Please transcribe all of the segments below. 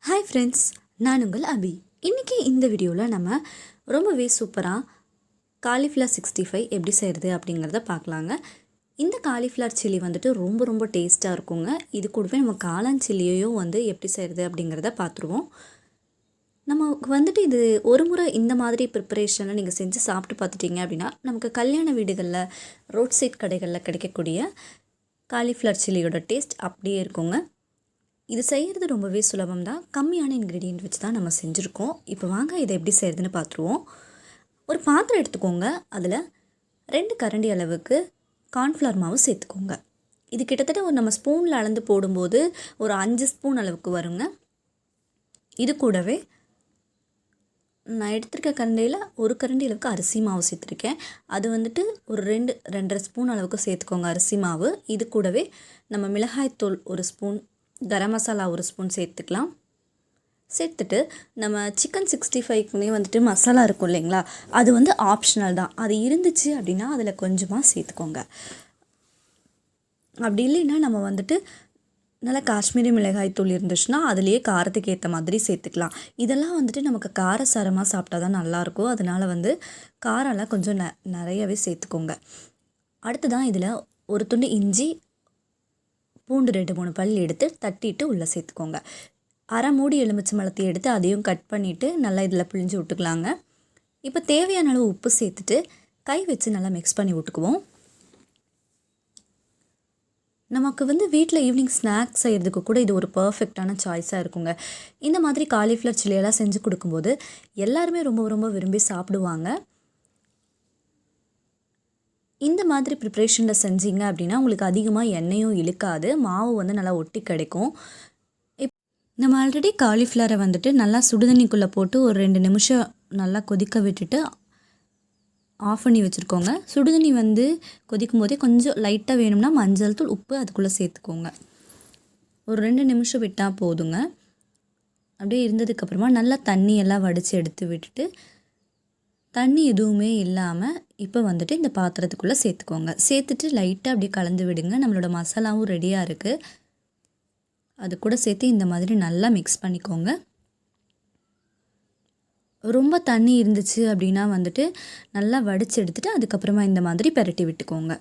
Hi friends, நான் உங்கள் அபி. இன்றைக்கி இந்த வீடியோவில் நம்ம ரொம்பவே சூப்பராக காலிஃப்ளவர் 65 எப்படி செய்கிறது அப்படிங்கிறத பார்க்கலாங்க. இந்த காலிஃப்ளவர் சில்லி வந்துட்டு ரொம்ப டேஸ்ட்டாக இருக்குங்க. இது கூடவே நம்ம காளான் சில்லியையும் எப்படி செய்கிறது அப்படிங்கிறத பார்த்துருவோம். நமக்கு வந்துட்டு இது ஒரு முறை இந்த மாதிரி ப்ரிப்பரேஷனில் நீங்கள் செஞ்சு சாப்பிட்டு பார்த்துட்டிங்க அப்படின்னா நமக்கு கல்யாண வீடுகளில் ரோட் சைட் கடைகளில் கிடைக்கக்கூடிய காலிஃப்ளவர் சில்லியோட டேஸ்ட் அப்படியே இருக்குங்க. இது செய்கிறது ரொம்பவே சுலபம் தான். கம்மியான இன்க்ரீடியன்ட் வச்சு தான் நம்ம செஞ்சுருக்கோம். இப்போ வாங்க இதை எப்படி செய்கிறதுன்னு பார்த்துருவோம். ஒரு பாத்திரம் எடுத்துக்கோங்க. அதில் 2 கரண்டி அளவுக்கு கார்ன்ஃப்ளவர் மாவு சேர்த்துக்கோங்க. இது கிட்டத்தட்ட நம்ம ஸ்பூனில் அளந்து போடும்போது ஒரு 5 ஸ்பூன் அளவுக்கு வருங்க. இது கூடவே நான் எடுத்துருக்க கரண்டியில் ஒரு கரண்டி அளவுக்கு அரிசி மாவு சேர்த்துருக்கேன். அது வந்துட்டு ஒரு 2-2.5 ஸ்பூன் அளவுக்கு சேர்த்துக்கோங்க அரிசி மாவு. இது கூடவே நம்ம மிளகாய்த்தூள் 1 ஸ்பூன், கரம் மசாலா 1 ஸ்பூன் சேர்த்துக்கலாம். சேர்த்துட்டு நம்ம சிக்கன் 65க்குமே வந்துட்டு மசாலா இருக்கும் இல்லைங்களா, அது ஆப்ஷனல் தான். அது இருந்துச்சு அப்படின்னா அதில் கொஞ்சமாக சேர்த்துக்கோங்க. அப்படி இல்லைன்னா நம்ம வந்துட்டு நல்லா காஷ்மீரி மிளகாய் தூள் இருந்துச்சுன்னா அதுலேயே காரத்துக்கு ஏற்ற மாதிரி சேர்த்துக்கலாம். இதெல்லாம் வந்துட்டு நமக்கு காரசாரமாக சாப்பிட்டா தான் நல்லாயிருக்கும். அதனால் காரம்லாம் கொஞ்சம் நிறையவே சேர்த்துக்கோங்க. அடுத்து தான் இதில் ஒரு துண்டு இஞ்சி, பூண்டு 2-3 பல் எடுத்து தட்டிட்டு உள்ளே சேர்த்துக்கோங்க. அரை மூடி எலுமிச்சை மலத்தை எடுத்து அதையும் கட் பண்ணிவிட்டு நல்லா இதில் பிழிஞ்சு விட்டுக்கலாங்க. இப்போ தேவையான அளவு உப்பு சேர்த்துட்டு கை வச்சு நல்லா மிக்ஸ் பண்ணி விட்டுக்குவோம். நமக்கு வீட்டில் ஈவினிங் ஸ்நாக்ஸ் செய்கிறதுக்கு கூட இது ஒரு பர்ஃபெக்டான சாய்ஸாக இருக்குங்க. இந்த மாதிரி காலிஃப்ளவர் சில்லியெல்லாம் செஞ்சு கொடுக்கும்போது எல்லாருமே ரொம்ப விரும்பி சாப்பிடுவாங்க. இந்த மாதிரி ப்ரிப்ரேஷனில் செஞ்சீங்க அப்படின்னா உங்களுக்கு அதிகமாக எண்ணெயும் இழுக்காது, மாவு நல்லா ஒட்டி கிடைக்கும். நம்ம ஆல்ரெடி காலிஃப்ளவரை வந்துட்டு நல்லா சுடுதண்ணிக்குள்ளே போட்டு ஒரு 2 நிமிஷம் நல்லா கொதிக்க விட்டுட்டு ஆஃப் பண்ணி வச்சுருக்கோங்க. சுடுதண்ணி கொதிக்கும் போதே கொஞ்சம் லைட்டாக வேணும்னா மஞ்சள் தூள், உப்பு அதுக்குள்ளே சேர்த்துக்கோங்க. ஒரு 2 நிமிஷம் விட்டால் போதுங்க. அப்படியே இருந்ததுக்கப்புறமா நல்லா தண்ணியெல்லாம் வடித்து எடுத்து விட்டுட்டு தண்ணி எதுவுமே இல்லாமல் இப்போ இந்த பாத்திரத்துக்குள்ளே சேர்த்துக்கோங்க. சேர்த்துட்டு லைட்டாக அப்படியே கலந்து விடுங்க. நம்மளோட மசாலாவும் ரெடியாக இருக்குது. அது கூட சேர்த்து இந்த மாதிரி நல்லா மிக்ஸ் பண்ணிக்கோங்க. ரொம்ப தண்ணி இருந்துச்சு அப்படின்னா நல்லா வடித்து எடுத்துட்டு அதுக்கப்புறமா இந்த மாதிரி பெரட்டி விட்டுக்கோங்க.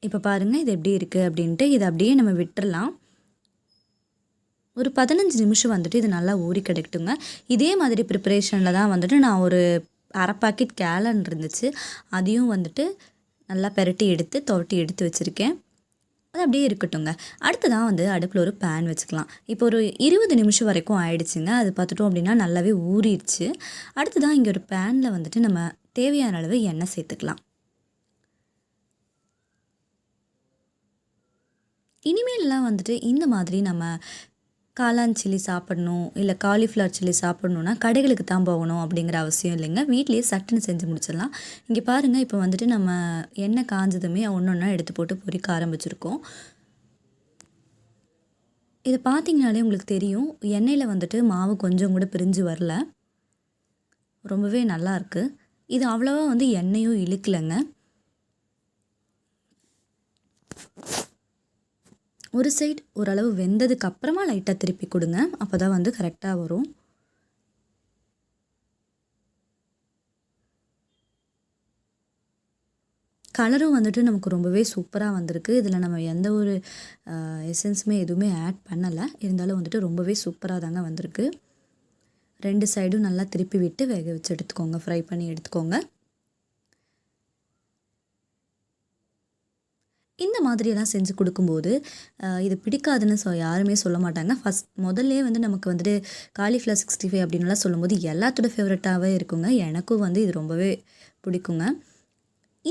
இப்போ பாருங்கள் இது எப்படி இருக்குது அப்படின்ட்டு. இதை அப்படியே நம்ம விட்டுறலாம். ஒரு 15 நிமிஷம் இது நல்லா ஊறி கிடைக்கட்டுங்க. இதே மாதிரி ப்ரிப்பரேஷனில் தான் நான் ஒரு அரை பாக்கெட் கேலன் இருந்துச்சு, அதையும் நல்லா பெரட்டி எடுத்து துவட்டி எடுத்து வச்சுருக்கேன். அது அப்படியே இருக்கட்டுங்க. அடுத்து தான் அடுப்பில் ஒரு பேன் வச்சுக்கலாம். இப்போ ஒரு 20 நிமிஷம் வரைக்கும் ஆயிடுச்சுங்க. அது பார்த்துட்டோம் அப்படின்னா நல்லாவே ஊறிடுச்சு. அடுத்து தான் இங்கே ஒரு பேனில் நம்ம தேவையான அளவு எண்ணெய் சேர்த்துக்கலாம். இனிமேல்லாம் இந்த மாதிரி நம்ம காளான் சில்லி சாப்பிடணும், இல்லை காலிஃப்ளவர் சில்லி சாப்பிட்ணுன்னா கடைகளுக்கு தான் போகணும் அப்படிங்கிற அவசியம் இல்லைங்க. வீட்லேயே சட்டுன்னு செஞ்சு முடிச்சிடலாம். இங்கே பாருங்கள், இப்போ நம்ம எண்ணெய் காஞ்சதுமே ஒன்றா எடுத்து போட்டு பொரிக்க ஆரம்பிச்சிருக்கோம். இதை பார்த்திங்கனாலே உங்களுக்கு தெரியும், எண்ணெயில் மாவு கொஞ்சம் கூட பிரிஞ்சு வரல, ரொம்பவே நல்லாயிருக்கு. இது அவ்வளோவா எண்ணெயும் இழுக்கலைங்க. ஒரு சைடு ஓரளவு வெந்ததுக்கு அப்புறமா லைட்டாக திருப்பி கொடுங்க. அப்போ தான் கரெக்டாக வரும். கலரும் நமக்கு ரொம்பவே சூப்பராக வந்திருக்கு. இதில் நம்ம எந்த ஒரு எசன்ஸுமே எதுவுமே ஆட் பண்ணலை. இருந்தாலும் ரொம்பவே சூப்பராக தாங்க வந்திருக்கு. 2 சைடும் நல்லா திருப்பி விட்டு வேக வச்சு எடுத்துக்கோங்க, ஃப்ரை பண்ணி எடுத்துக்கோங்க. இந்த மாதிரியெல்லாம் செஞ்சு கொடுக்கும்போது இது பிடிக்காதுன்னு யாருமே சொல்ல மாட்டாங்க. முதல்லே நமக்கு காலிஃப்ளவர் 65 அப்படின்னுலாம் சொல்லும்போது எல்லாத்தோட ஃபேவரட்டாகவே இருக்குங்க. எனக்கும் இது ரொம்பவே பிடிக்குங்க.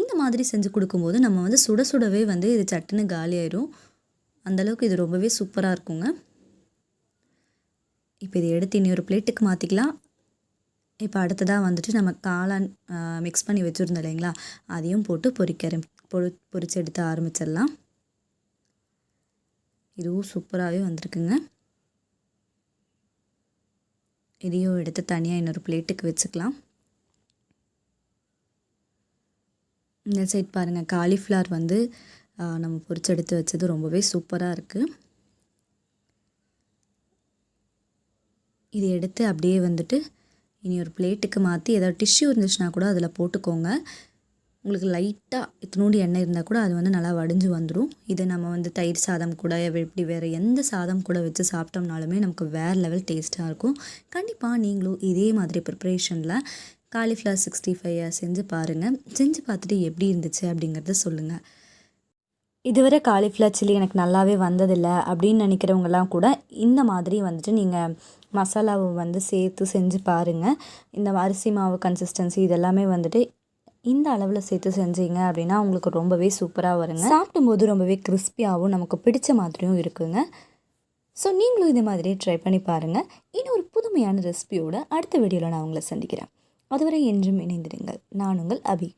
இந்த மாதிரி செஞ்சு கொடுக்கும்போது நம்ம சுட சுடவே இது சட்டுன்னு காலி ஆயிடும். அந்தளவுக்கு இது ரொம்பவே சூப்பராக இருக்குங்க. இப்போ இதை எடுத்து இனி ஒரு பிளேட்டுக்கு மாற்றிக்கலாம். இப்போ அடுத்ததாக நம்ம காளான் மிக்ஸ் பண்ணி வச்சுருந்தோம் இல்லைங்களா, அதையும் போட்டு பொரிச்சு எடுத்து ஆரம்பிச்சிடலாம். இதுவும் சூப்பராகவே வந்திருக்குங்க. இதையும் எடுத்து தனியாக இன்னொரு பிளேட்டுக்கு வச்சுக்கலாம். இந்த சைட் பாருங்கள், காலிஃப்ளவர் வந்து நம்ம பொரிச்சு எடுத்து வச்சது ரொம்பவே சூப்பராக இருக்குது. இது எடுத்து அப்படியே வந்துட்டு இனி ஒரு பிளேட்டுக்கு மாற்றி ஏதாவது டிஷ்யூ இருந்துச்சுன்னா கூட அதில் போட்டுக்கோங்க. உங்களுக்கு லைட்டாக இத்தினோண்டு எண்ணெய் இருந்தால் கூட அது வந்து நல்லா வடிஞ்சு வந்துடும். இது நம்ம வந்து தயிர் சாதம் கூட இப்படி வேறு எந்த சாதம் கூட வச்சு சாப்பிட்டோம்னாலுமே நமக்கு வேறு லெவல் டேஸ்ட்டாக இருக்கும். கண்டிப்பாக நீங்களும் இதே மாதிரி ப்ரிப்ரேஷனில் காலிஃப்ளவர் 65 செஞ்சு பாருங்கள். செஞ்சு பார்த்துட்டு எப்படி இருந்துச்சு அப்படிங்கிறத சொல்லுங்கள். இதுவரை காலிஃப்ளவர் சில்லி எனக்கு நல்லாவே வந்ததில்லை அப்படின்னு நினைக்கிறவங்கலாம் கூட இந்த மாதிரி வந்துட்டு நீங்கள் மசாலாவை வந்து சேர்த்து செஞ்சு பாருங்கள். இந்த அரிசி மாவு கன்சிஸ்டன்சி இதெல்லாமே வந்துட்டு இந்த அளவில் சேர்த்து செஞ்சீங்க அப்படின்னா உங்களுக்கு ரொம்பவே சூப்பராக வருங்க. சாப்பிடும்போது ரொம்பவே கிறிஸ்பியாகவும் நமக்கு பிடிச்ச மாதிரியும் இருக்குங்க. ஸோ நீங்களும் இதே மாதிரி ட்ரை பண்ணி பாருங்கள். இன்னும் ஒரு புதுமையான ரெசிபியோட அடுத்த வீடியோவில் நான் உங்களை சந்திக்கிறேன். அதுவரை என்றும் இணைந்திருங்கள். நான் உங்கள் அபி.